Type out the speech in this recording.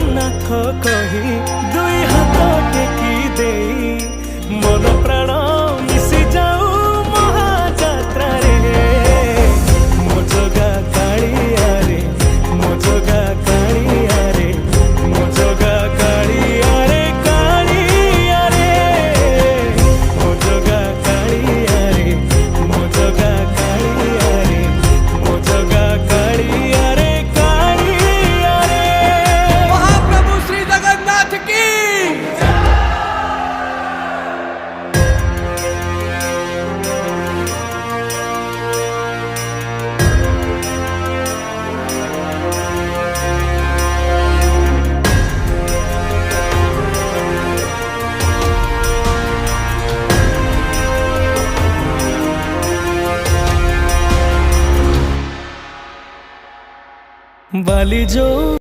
जगन्नाथ कही दुई हाथ टेकी दे मन प्राण मिशि जाऊ महाजात्रा रे मो जगा कालिया रे मो जगा कालिया रे मो जगा कालिया रे कालिया रे मो जगा कालिया रे मो जगा कालिया रे मो जगा कालिया रे कालिया रे। महाप्रभु श्री जगन्नाथ की बाली जो